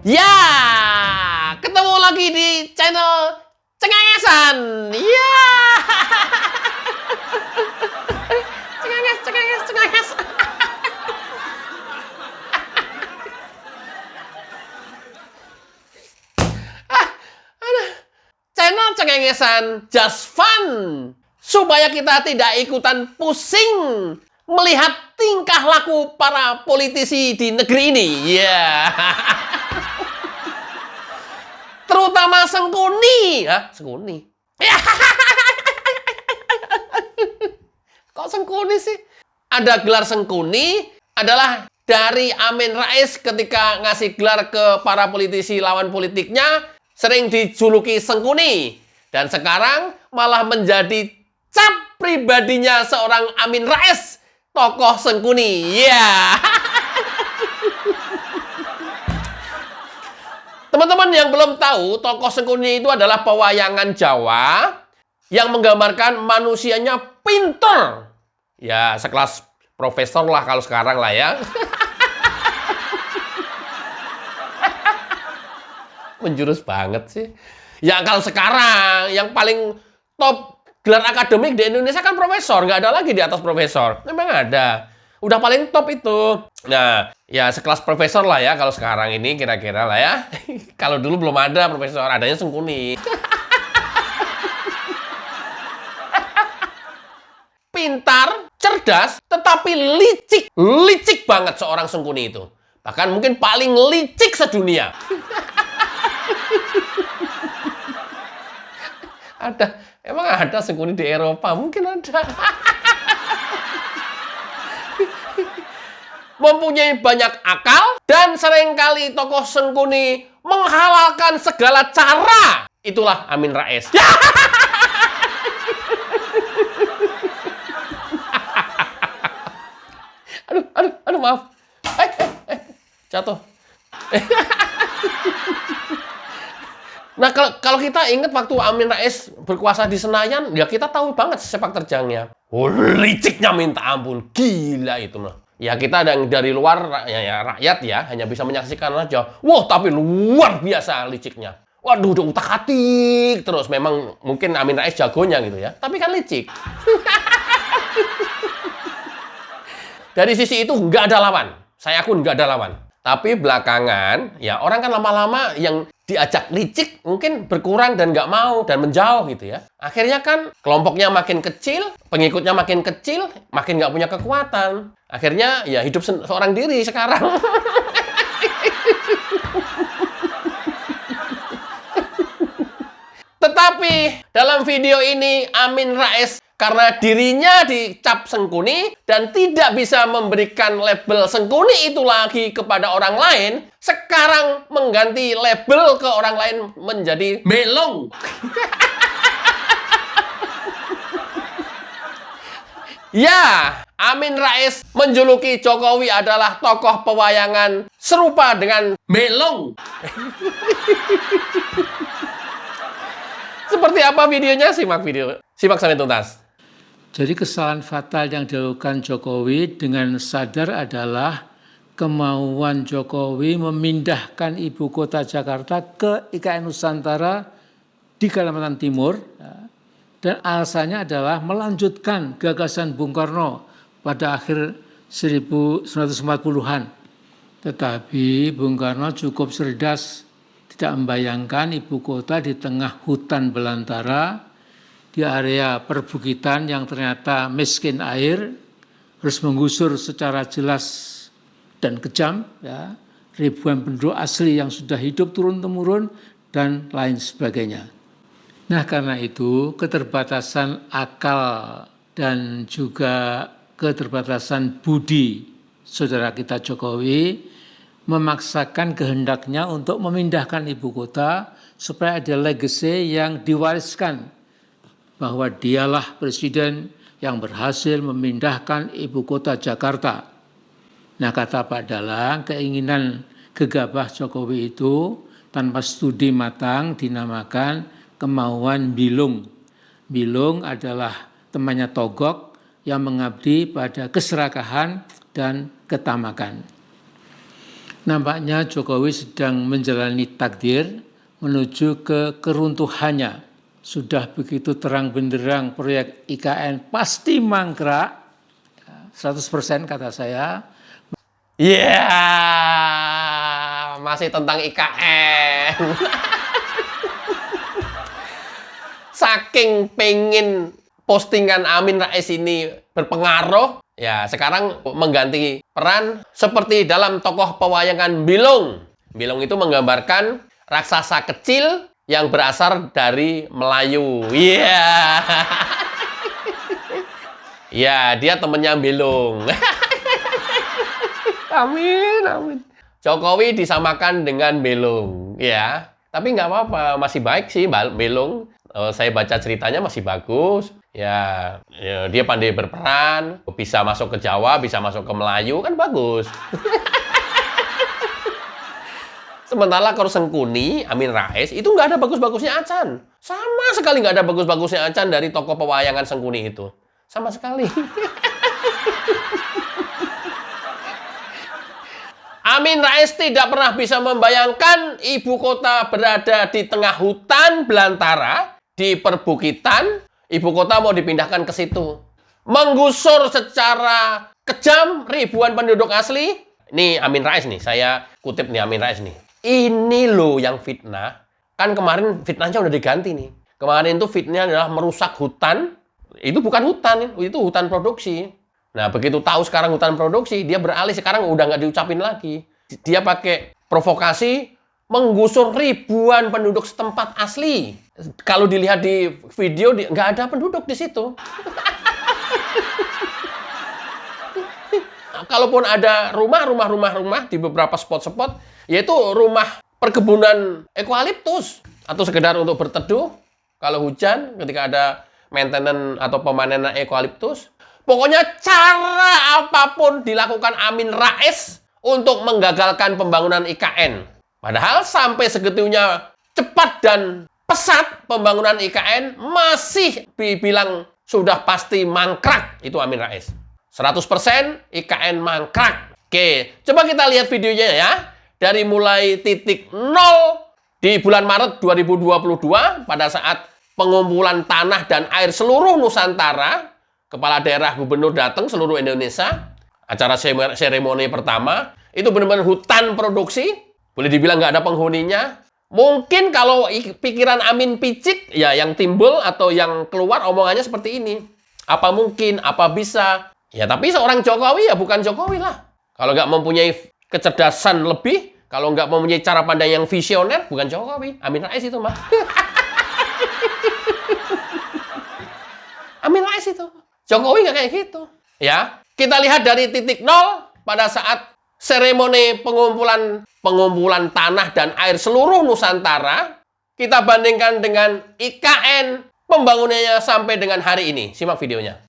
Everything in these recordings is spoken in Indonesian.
Ya, ketemu lagi di channel Cengengesan. Ya. Cengenges, cengenges, cengenges. Channel Cengengesan just fun. Supaya kita tidak ikutan pusing melihat tingkah laku para politisi di negeri ini. Ya. Terutama Sengkuni. Hah? Sengkuni? Kok Sengkuni sih? Ada gelar Sengkuni adalah dari Amin Rais ketika ngasih gelar ke para politisi lawan politiknya, sering dijuluki Sengkuni. Dan sekarang malah menjadi cap pribadinya seorang Amin Rais, tokoh Sengkuni. Ya. Teman-teman yang belum tahu, tokoh Sengkuni itu adalah pewayangan Jawa yang menggambarkan manusianya pinter. Ya, sekelas profesor lah kalau sekarang lah ya. Menjurus banget sih. Ya kalau sekarang yang paling top gelar akademik di Indonesia kan profesor. Nggak ada lagi di atas profesor. Memang ada. Udah paling top itu. Nah, ya sekelas profesor lah ya kalau sekarang ini kira-kira lah ya. Kalau dulu belum ada profesor, adanya Sengkuni. Pintar, cerdas, tetapi licik. Licik banget seorang Sengkuni itu. Bahkan mungkin paling licik sedunia. Emang ada Sengkuni di Eropa? Mungkin ada. Mempunyai banyak akal, dan seringkali tokoh Sengkuni menghalalkan segala cara. Itulah Amin Rais. Aduh, maaf. Jatuh. Nah, kalau kita ingat waktu Amin Rais berkuasa di Senayan, ya kita tahu banget sepak terjangnya. Oh, liciknya minta ampun. Gila itu mah. Ya kita dari luar ya, rakyat ya hanya bisa menyaksikan aja. Wah, tapi luar biasa liciknya. Waduh, udah utak-atik terus. Memang mungkin Amin Rais jagonya gitu ya. Tapi kan licik. Dari sisi itu nggak ada lawan. Saya akun nggak ada lawan. Tapi belakangan, ya orang kan lama-lama yang diajak licik mungkin berkurang dan nggak mau dan menjauh gitu ya. Akhirnya kan kelompoknya makin kecil, pengikutnya makin kecil, makin nggak punya kekuatan. Akhirnya ya hidup seorang diri sekarang. Tetapi dalam video ini Amin Rais karena dirinya dicap Sengkuni dan tidak bisa memberikan label Sengkuni itu lagi kepada orang lain, sekarang mengganti label ke orang lain menjadi Melong. Ya, Amin Rais menjuluki Jokowi adalah tokoh pewayangan serupa dengan Melong. Seperti apa videonya? Simak sampai tuntas. Jadi kesalahan fatal yang dilakukan Jokowi dengan sadar adalah kemauan Jokowi memindahkan ibu kota Jakarta ke IKN Nusantara di Kalimantan Timur. Dan alasannya adalah melanjutkan gagasan Bung Karno pada akhir 1940-an. Tetapi Bung Karno cukup cerdas, tidak membayangkan ibu kota di tengah hutan belantara, di area perbukitan yang ternyata miskin air, harus menggusur secara jelas dan kejam, ya, ribuan penduduk asli yang sudah hidup turun-temurun, dan lain sebagainya. Nah, karena itu keterbatasan akal dan juga keterbatasan budi saudara kita Jokowi memaksakan kehendaknya untuk memindahkan ibu kota supaya ada legacy yang diwariskan bahwa dialah presiden yang berhasil memindahkan ibu kota Jakarta. Nah, kata Pak Dalang, keinginan gegabah Jokowi itu tanpa studi matang dinamakan kemauan Bilung. Bilung adalah temannya Togok yang mengabdi pada keserakahan dan ketamakan. Nampaknya Jokowi sedang menjalani takdir menuju ke keruntuhannya. Sudah begitu terang benderang proyek IKN pasti mangkrak, 100% kata saya. Iya, masih tentang IKN. Saking pengen postingan Amin Rais ini berpengaruh, ya sekarang mengganti peran seperti dalam tokoh pewayangan Bilung. Bilung itu menggambarkan raksasa kecil yang berasal dari Melayu. Iya. Ya, dia temennya Bilung. Amin, amin. Jokowi disamakan dengan Belung, ya. Tapi nggak apa-apa, masih baik sih Belung. Saya baca ceritanya masih bagus. Ya, dia pandai berperan, bisa masuk ke Jawa, bisa masuk ke Melayu, kan bagus. Sementara kalau Sengkuni, Amin Rais, itu nggak ada bagus-bagusnya Acan. Sama sekali nggak ada bagus-bagusnya Acan dari tokoh pewayangan Sengkuni itu. Sama sekali. Amin Rais tidak pernah bisa membayangkan ibu kota berada di tengah hutan belantara, di perbukitan, ibu kota mau dipindahkan ke situ. Menggusur secara kejam ribuan penduduk asli. Ini Amin Rais nih, saya kutip nih Amin Rais nih. Ini loh yang fitnah. Kan kemarin fitnahnya udah diganti nih. Kemarin itu fitnahnya adalah merusak hutan. Itu bukan hutan, itu hutan produksi. Nah, begitu tahu sekarang hutan produksi, dia beralih sekarang udah nggak diucapin lagi. Dia pakai provokasi menggusur ribuan penduduk setempat asli. Kalau dilihat di video, nggak ada penduduk di situ. Kalaupun ada rumah di beberapa spot-spot, yaitu rumah perkebunan eukaliptus atau sekedar untuk berteduh. Kalau hujan, ketika ada maintenance atau pemanenan eukaliptus. Pokoknya cara apapun dilakukan Amin Rais untuk menggagalkan pembangunan IKN. Padahal sampai segitunya cepat dan pesat pembangunan IKN masih dibilang sudah pasti mangkrak itu Amin Rais. 100% IKN mangkrak. Oke, coba kita lihat videonya ya. Dari mulai titik 0 di bulan Maret 2022 pada saat pengumpulan tanah dan air seluruh Nusantara. Kepala daerah gubernur datang seluruh Indonesia. Acara seremoni pertama. Itu benar-benar hutan produksi. Boleh dibilang nggak ada penghuninya. Mungkin kalau pikiran Amin picik, ya yang timbul atau yang keluar omongannya seperti ini. Apa mungkin, apa bisa. Ya tapi seorang Jokowi ya bukan Jokowi lah. Kalau nggak mempunyai kecerdasan lebih, kalau nggak mempunyai cara pandang yang visioner, bukan Jokowi. Amin Rais itu mah. Amin Rais itu. Jokowi nggak kayak gitu. Ya, kita lihat dari titik 0 pada saat seremoni pengumpulan tanah dan air seluruh Nusantara. Kita bandingkan dengan IKN pembangunannya sampai dengan hari ini. Simak videonya.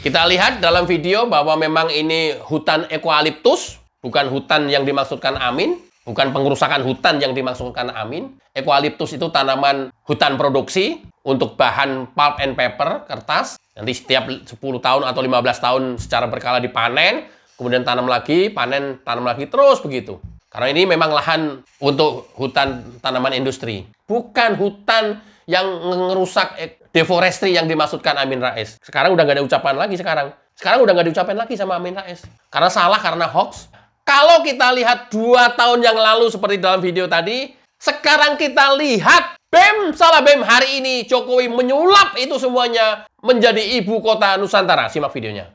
Kita lihat dalam video bahwa memang ini hutan eukaliptus, bukan hutan yang dimaksudkan Amin, bukan pengerusakan hutan yang dimaksudkan Amin. Eukaliptus itu tanaman hutan produksi untuk bahan pulp and paper, kertas. Nanti setiap 10 tahun atau 15 tahun secara berkala dipanen, kemudian tanam lagi, panen, tanam lagi, terus begitu. Karena ini memang lahan untuk hutan tanaman industri. Bukan hutan yang ngerusak deforestry yang dimaksudkan Amin Rais. Sekarang udah nggak ada ucapan lagi sekarang. Sekarang udah nggak diucapin lagi sama Amin Rais. Karena salah, karena hoax. Kalau kita lihat 2 tahun yang lalu seperti dalam video tadi, sekarang kita lihat BEM salah BEM hari ini Jokowi menyulap itu semuanya menjadi ibu kota Nusantara. Simak videonya.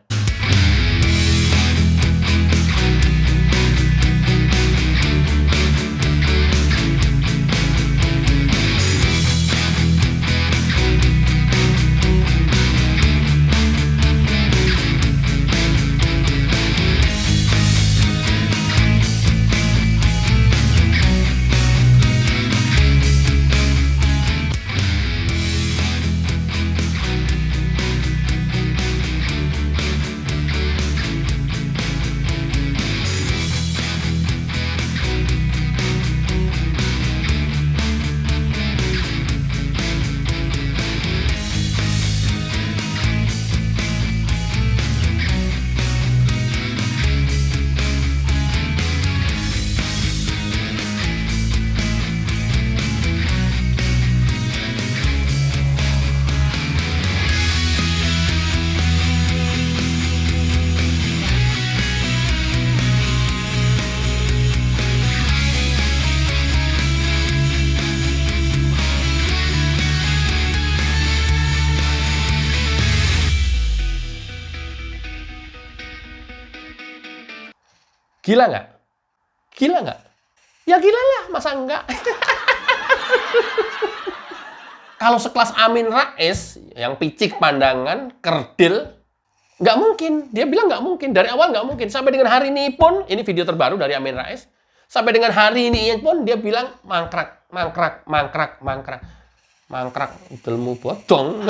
Gila nggak? Gila nggak? Ya gila lah, masa enggak? Kalau sekelas Amin Rais, yang picik pandangan, kerdil, nggak mungkin. Dia bilang nggak mungkin. Dari awal nggak mungkin. Sampai dengan hari ini pun, ini video terbaru dari Amin Rais, sampai dengan hari ini pun dia bilang mangkrak, mangkrak, mangkrak, mangkrak. Mangkrak, ilmu bodong.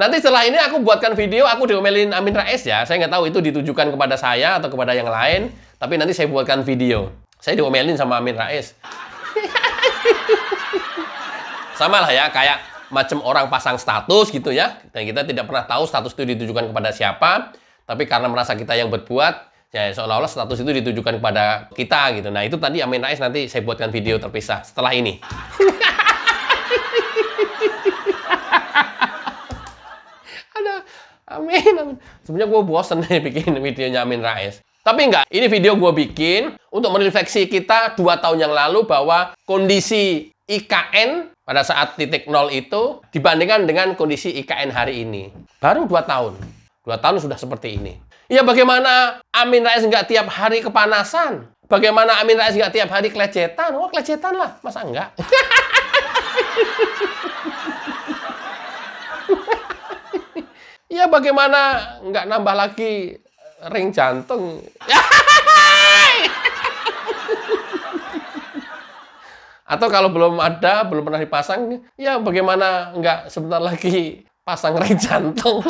Nanti setelah ini aku buatkan video, aku diomelin Amin Rais ya. Saya nggak tahu itu ditujukan kepada saya atau kepada yang lain. Tapi nanti saya buatkan video. Saya diomelin sama Amin Rais. Sama lah ya, kayak macam orang pasang status gitu ya. Dan kita tidak pernah tahu status itu ditujukan kepada siapa. Tapi karena merasa kita yang berbuat, ya seolah-olah status itu ditujukan kepada kita gitu. Nah itu tadi Amin Rais, nanti saya buatkan video terpisah setelah ini. Amin. Sebenarnya gue bosen nih bikin videonya Amin Rais. Tapi enggak, ini video gue bikin untuk merefleksi kita 2 tahun yang lalu bahwa kondisi IKN pada saat titik nol itu dibandingkan dengan kondisi IKN hari ini. Baru 2 tahun. 2 tahun sudah seperti ini. Ya bagaimana Amin Rais nggak tiap hari kepanasan? Bagaimana Amin Rais nggak tiap hari kelecetan? Oh kelecetan lah, masa enggak? Ya bagaimana nggak nambah lagi ring jantung? Atau kalau belum ada, belum pernah dipasang, ya bagaimana nggak sebentar lagi pasang ring jantung?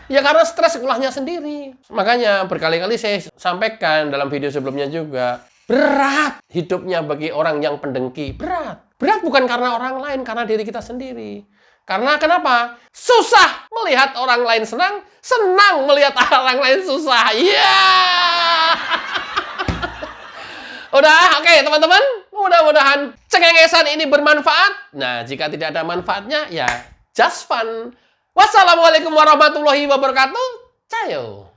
Ya karena stres ulahnya sendiri. Makanya berkali-kali saya sampaikan dalam video sebelumnya juga, berat hidupnya bagi orang yang pendengki. Berat. Berat bukan karena orang lain, karena diri kita sendiri. Karena kenapa? Susah melihat orang lain senang, senang melihat orang lain susah. Iya. Udah, oke teman-teman. Mudah-mudahan cengengesan ini bermanfaat. Nah, jika tidak ada manfaatnya, ya just fun. Wassalamualaikum warahmatullahi wabarakatuh. Cayo.